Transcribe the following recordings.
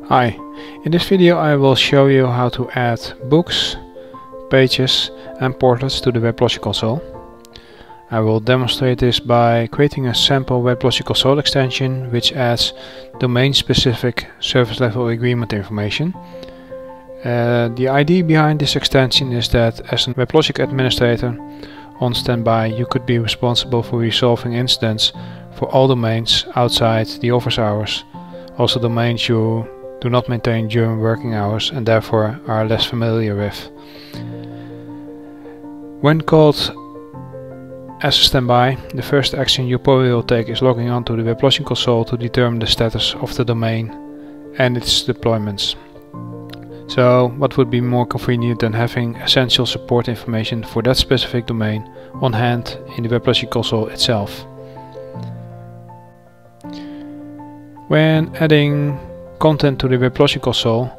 Hi, in this video I will show you how to add books, pages and portlets to the Weblogic Console. I will demonstrate this by creating a sample Weblogic Console extension which adds domain-specific service level agreement information. The idea behind this extension is that as a Weblogic administrator on standby you could be responsible for resolving incidents for all domains outside the office hours, also domains you do not maintain during working hours and therefore are less familiar with. When called as a standby, the first action you probably will take is logging onto the Weblogic Console to determine the status of the domain and its deployments. So what would be more convenient than having essential support information for that specific domain on hand in the Weblogic Console itself. When adding content to the Weblogic Console,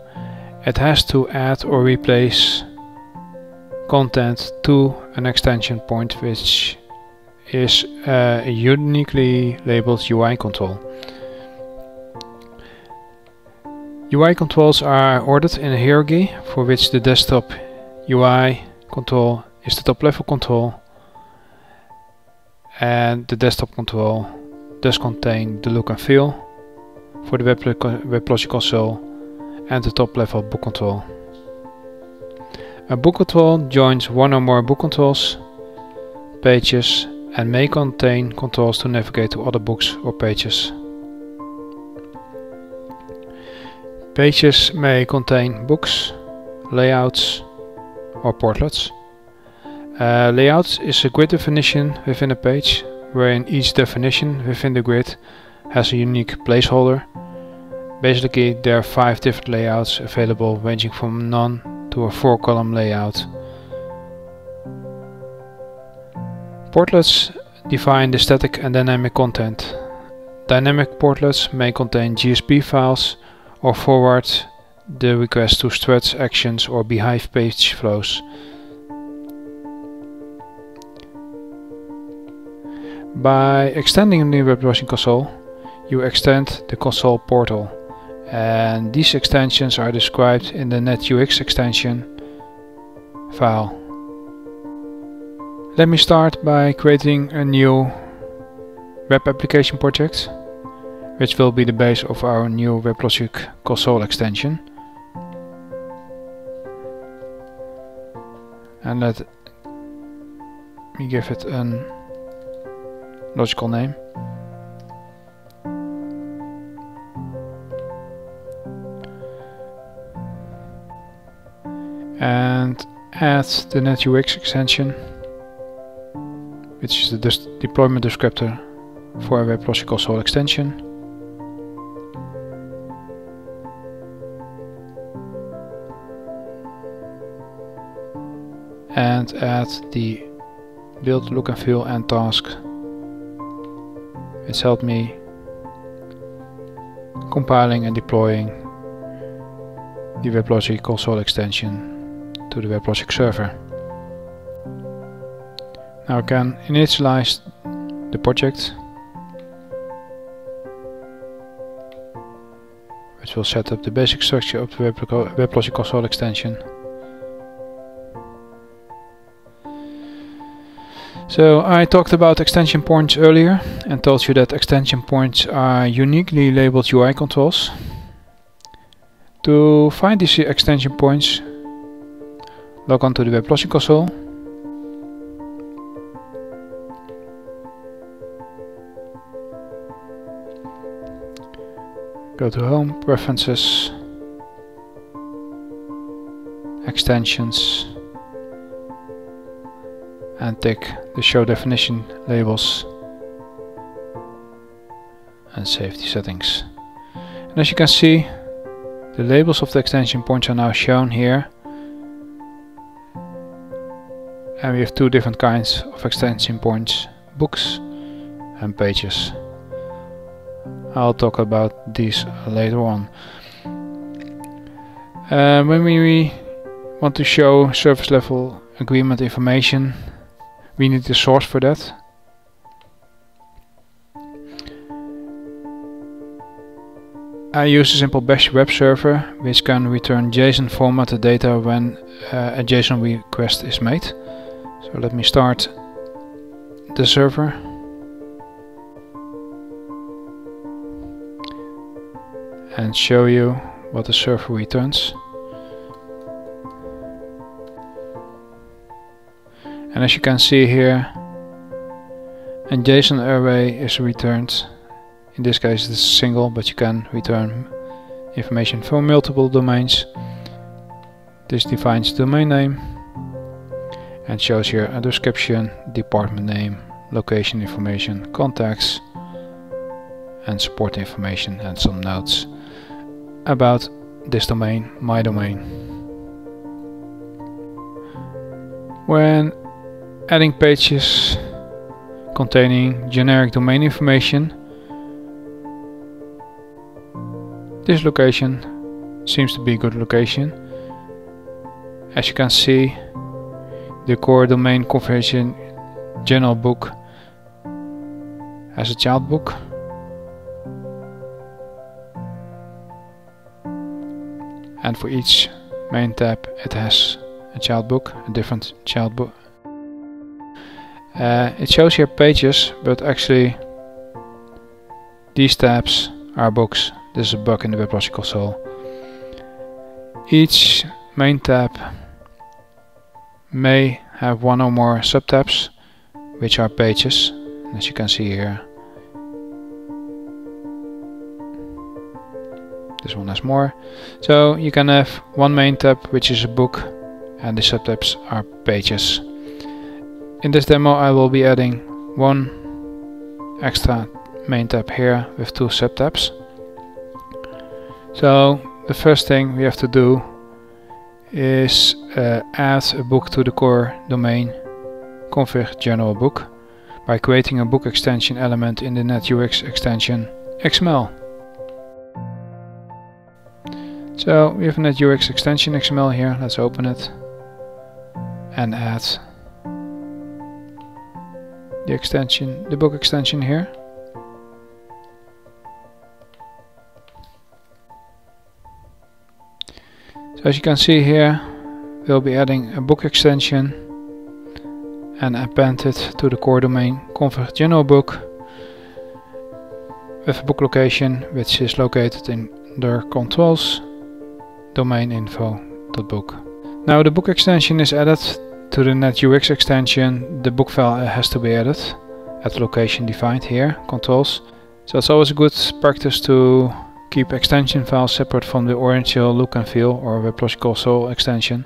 it has to add or replace content to an extension point which is a uniquely labeled UI control. UI controls are ordered in a hierarchy for which the desktop UI control is the top level control, and the desktop control does contain the look and feel for the Weblogic Console and the top level book control. A book control joins one or more book controls, pages, and may contain controls to navigate to other books or pages. Pages may contain books, layouts, or portlets. Layouts is a grid definition within a page, wherein each definition within the grid has a unique placeholder. Basically, there are 5 different layouts available, ranging from none to a 4-column layout. Portlets define the static and dynamic content. Dynamic portlets may contain GSP files or forward the request to struts, actions or beehive page flows. By extending the Weblogic Console, you extend the console portal, and these extensions are described in the NetUX extension file. Let me start by creating a new web application project, which will be the base of our new Weblogic Console extension. And let me give it a logical name. And add the NetUX extension, which is the deployment descriptor for a Weblogic Console extension. And add the build, look and feel and task, which helped me compiling and deploying the Weblogic Console extension to the Weblogic server. Now I can initialize the project, which will set up the basic structure of the Weblogic Console extension. So I talked about extension points earlier and told you that extension points are uniquely labeled UI controls. To find these extension points, log on to the Weblogic Console. Go to Home, Preferences, Extensions, and tick the Show Definition labels and save the settings. And as you can see, the labels of the extension points are now shown here. And we have 2 different kinds of extension points, books and pages. I'll talk about these later on. When we want to show service level agreement information, we need the source for that. I use a simple bash web server which can return JSON formatted data when a JSON request is made. So let me start the server. And show you what the server returns. And as you can see here, a JSON array is returned. In this case it's single, but you can return information from multiple domains. This defines domain name and shows here a description, department name, location information, contacts, and support information, and some notes about this domain, my domain. When adding pages containing generic domain information, this location seems to be a good location. As you can see, the core domain configuration general book has a child book. And for each main tab it has a child book, a different child book. It shows here pages, but actually these tabs are books. This is a bug in the Weblogic Console. Each main tab may have one or more subtabs, which are pages, as you can see here. This one has more. So you can have one main tab which is a book, and the subtabs are pages. In this demo I will be adding one extra main tab here with two subtabs. So the first thing we have to do is add a book to the core domain config general book by creating a book extension element in the NetUX extension XML. So we have a NetUX extension XML here. Let's open it and add the extension, the book extension here. So as you can see here, we'll be adding a book extension and append it to the core domain config general book with a book location which is located in the controls domain info.book. Now the book extension is added to the NetUX extension. The book file has to be added at the location defined here, controls. So it's always a good practice to keep extension files separate from the original look and feel or Weblogic Console extension.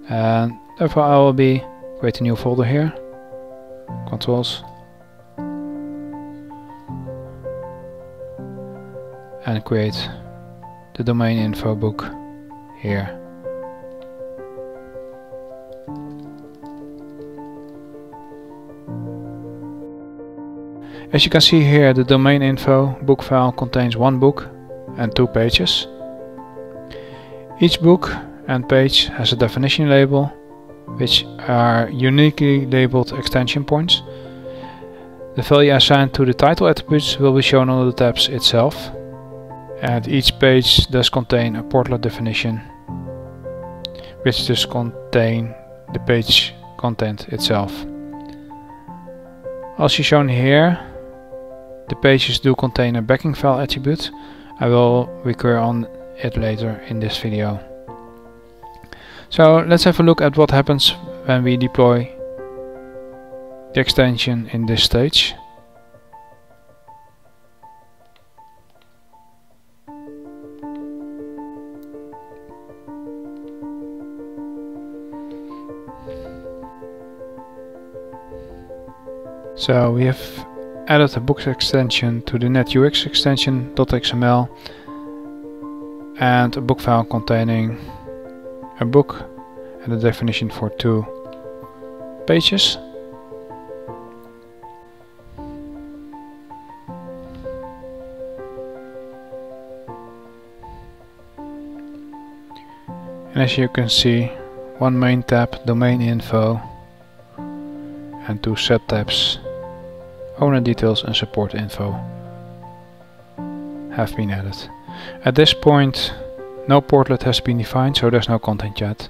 And therefore I will be create a new folder here, controls, and create the domain info book here. As you can see here, the domain info book file contains one book and two pages. Each book and page has a definition label, which are uniquely labeled extension points. The value assigned to the title attributes will be shown on the tabs itself. And each page does contain a portlet definition, which does contain the page content itself. Also shown here, the pages do contain a backing file attribute. I will recur on it later in this video. So let's have a look at what happens when we deploy the extension in this stage. So we have added a book extension to the NetUX extension.xml and a book file containing a book and a definition for two pages. And as you can see, one main tab, domain info, and two subtabs, owner details and support info, have been added. At this point no portlet has been defined, so there's no content yet.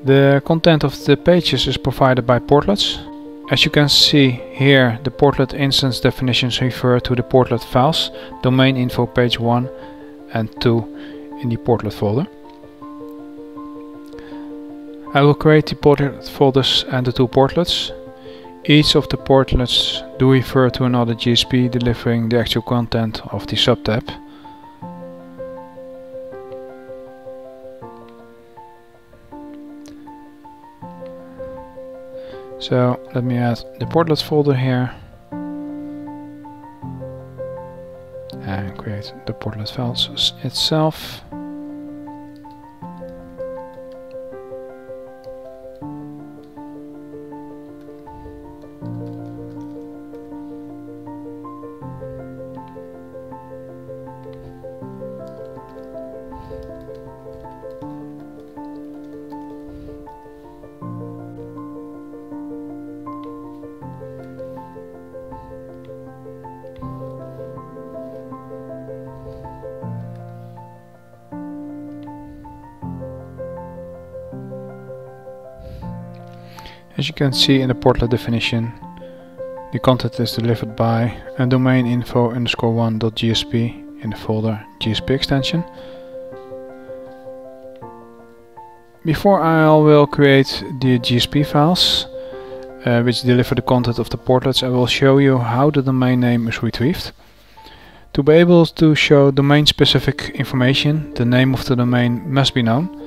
The content of the pages is provided by Portlets. As you can see here, the Portlet instance definitions refer to the Portlet files, domain info page 1 and 2 in the Portlet folder. I will create the Portlet folders and the two Portlets. Each of the Portlets do refer to another GSP delivering the actual content of the subtab. So let me add the Portlets folder here and create the Portlet files itself. As you can see in the Portlet definition, the content is delivered by a domain info _1.gsp in the folder GSP extension. Before I will create the GSP files which deliver the content of the Portlets, I will show you how the domain name is retrieved. To be able to show domain specific information, the name of the domain must be known.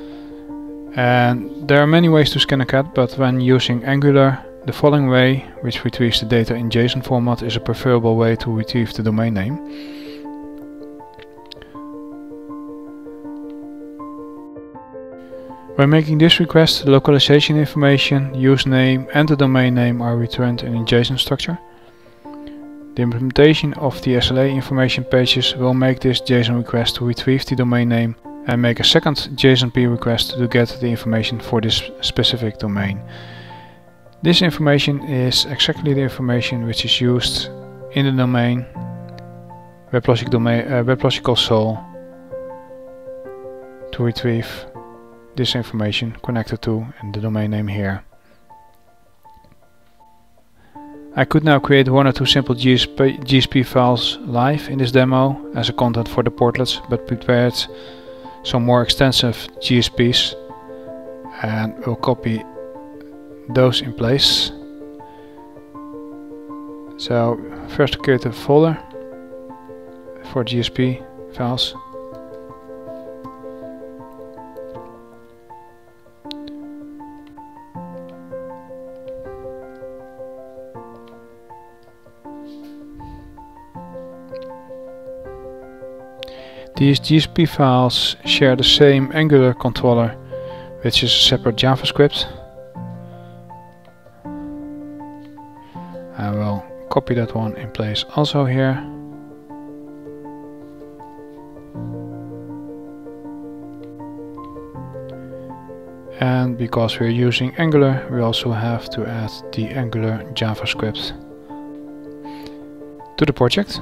And there are many ways to scan a cat, but when using Angular, the following way, which retrieves the data in JSON format, is a preferable way to retrieve the domain name. When making this request, the localization information, username and the domain name are returned in a JSON structure. The implementation of the SLA information pages will make this JSON request to retrieve the domain name and make a second JSONP request to get the information for this specific domain. This information is exactly the information which is used in the domain Weblogic Console to retrieve this information connected to and the domain name here. I could now create one or two simple GSP files live in this demo as a content for the Portlets, but prepared some more extensive GSPs and we'll copy those in place. So first create a folder for GSP files. These GSP files share the same Angular controller, which is a separate JavaScript. I will copy that one in place also here. And because we're using Angular, we also have to add the Angular JavaScript to the project.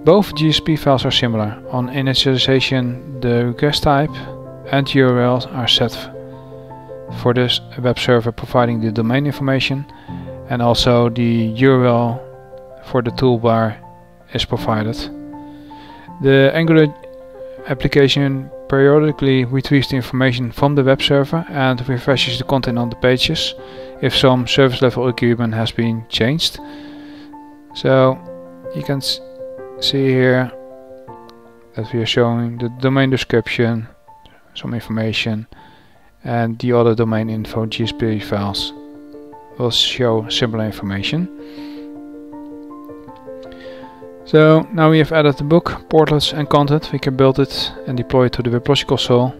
Both GSP files are similar. On initialization, the request type and URLs are set for this web server providing the domain information, and also the URL for the toolbar is provided. The Angular application periodically retrieves the information from the web server and refreshes the content on the pages if some service level agreement has been changed. So you can see here that we are showing the domain description, some information, and the other domain info GSP files will show similar information. So now we have added the book, Portlets and content. We can build it and deploy it to the Weblogic Console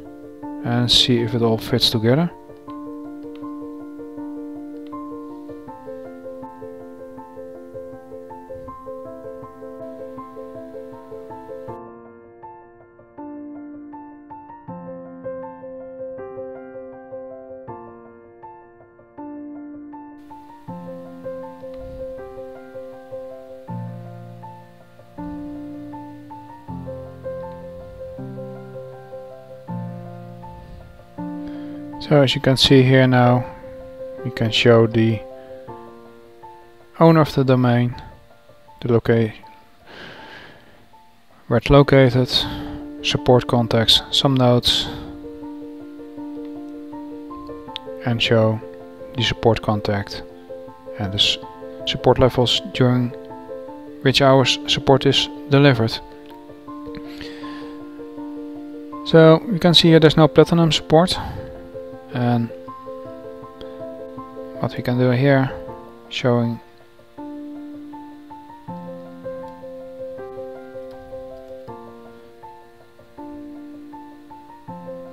and see if it all fits together. So as you can see here now, we can show the owner of the domain, the location, where it's located, support contacts, some notes, and show the support contact and the support levels during which hours support is delivered. So you can see here there's no platinum support, and what we can do here, showing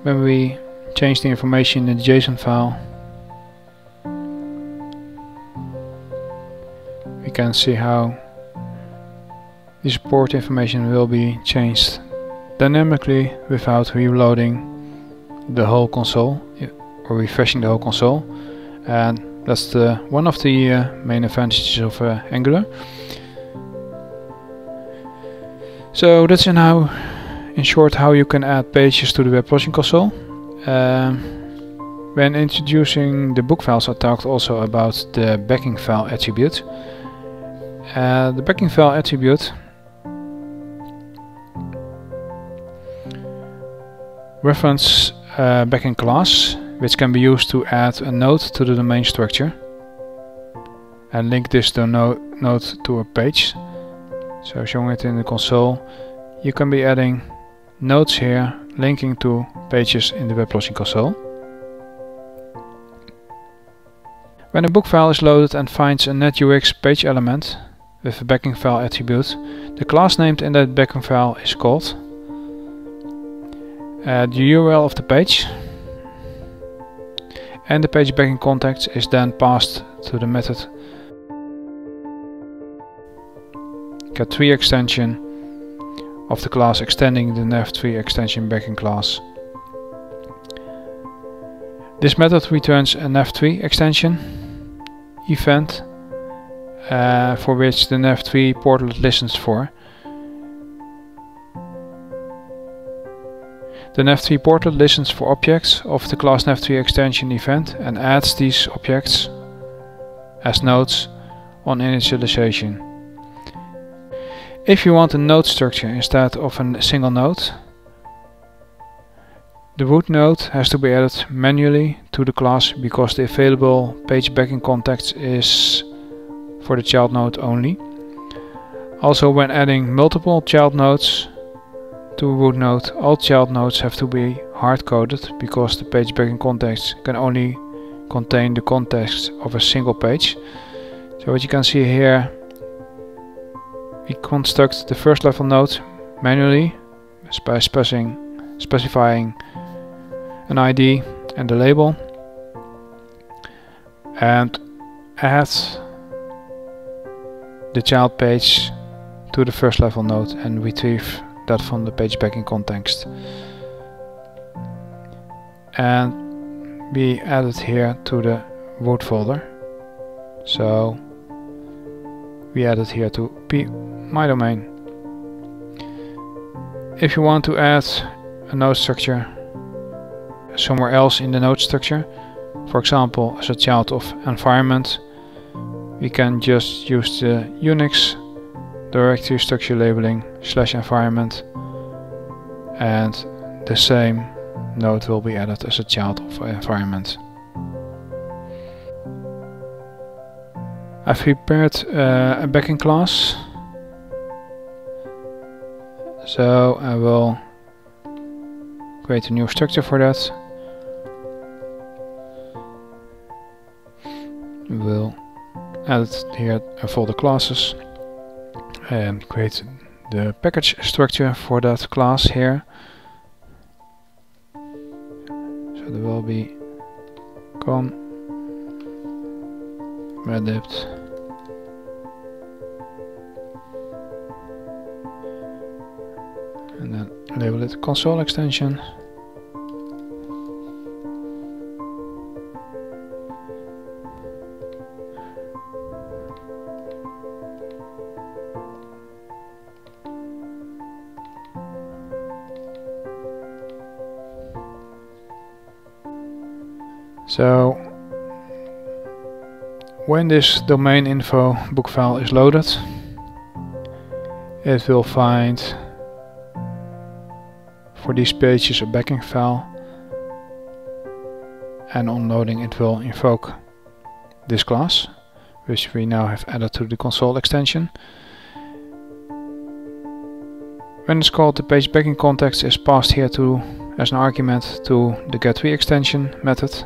when we change the information in the JSON file, we can see how the support information will be changed dynamically without reloading the whole console or refreshing the whole console, and that's one of the main advantages of Angular. So that's now in short how you can add pages to the Weblogic console. When introducing the book files, I talked also about the backing file attribute. The backing file attribute reference backing class, which can be used to add a node to the domain structure and link this node to a page. So showing it in the console, you can be adding nodes here linking to pages in the Weblogic console. When a book file is loaded and finds a netUX page element with a backing file attribute, the class named in that backing file is called. The URL of the page and the page backing context is then passed to the method get3 extension of the class extending the nav3 extension backing class. This method returns a nav3 extension event for which the nav3 portlet listens for. The nav3 portlet listens for objects of the class nav3 extension event and adds these objects as nodes on initialization. If you want a node structure instead of a single node, the root node has to be added manually to the class because the available page backing context is for the child node only. Also, when adding multiple child nodes to a root node, all child nodes have to be hard-coded because the page backing context can only contain the context of a single page. So what you can see here, we construct the first level node manually by specifying an ID and a label, and add the child page to the first level node and retrieve that from the page backing context. And we add it here to the root folder. So we add it here to my domain. If you want to add a node structure somewhere else in the node structure, for example as a child of environment, we can just use the Unix directory structure labeling /environment, and the same node will be added as a child of environment. I've prepared a backing class, so I will create a new structure for that. We will add here a folder classes and create the package structure for that class here. So there will be com reddipped and then label it console extension. So when this domain info book file is loaded, it will find for these pages a backing file, and on loading it will invoke this class, which we now have added to the console extension. When it's called, the page backing context is passed here as an argument to the getTree extension method,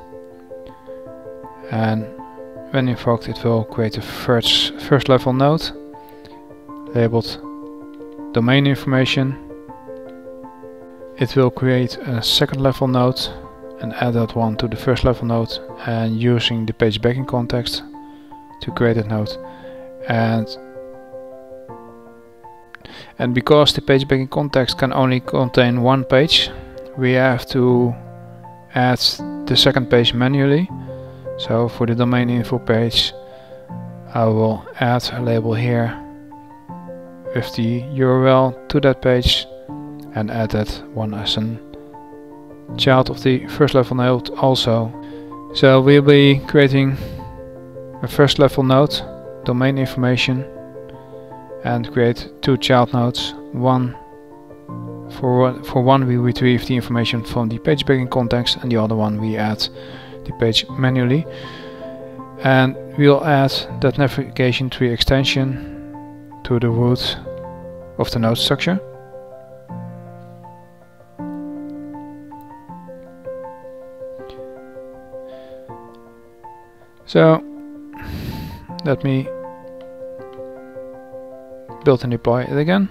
and when invoked it will create a first level node labeled domain information. It will create a second level node and add that one to the first level node, and using the page backing context to create that node. And because the page backing context can only contain one page, we have to add the second page manually. So for the domain info page, I will add a label here with the URL to that page and add that one as a child of the first level node also. So we'll be creating a first level node, domain information, and create two child nodes. For one we retrieve the information from the page backing context, and the other one we add the page manually. And we'll add that navigation tree extension to the root of the node structure. So let me build and deploy it again.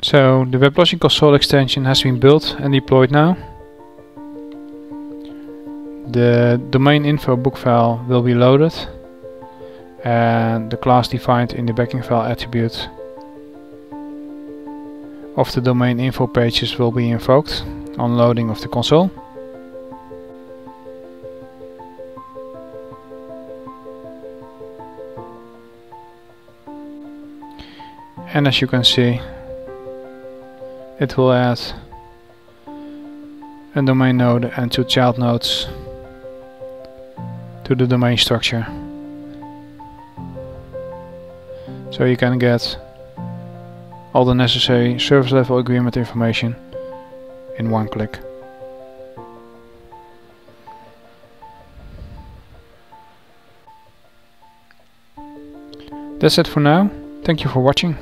So the Weblogic Console extension has been built and deployed now. The domain info book file will be loaded, and the class defined in the backing file attribute of the domain info pages will be invoked on loading of the console. And as you can see, it will add a domain node and two child nodes to the domain structure. So you can get all the necessary service level agreement information in one click. That's it for now. Thank you for watching.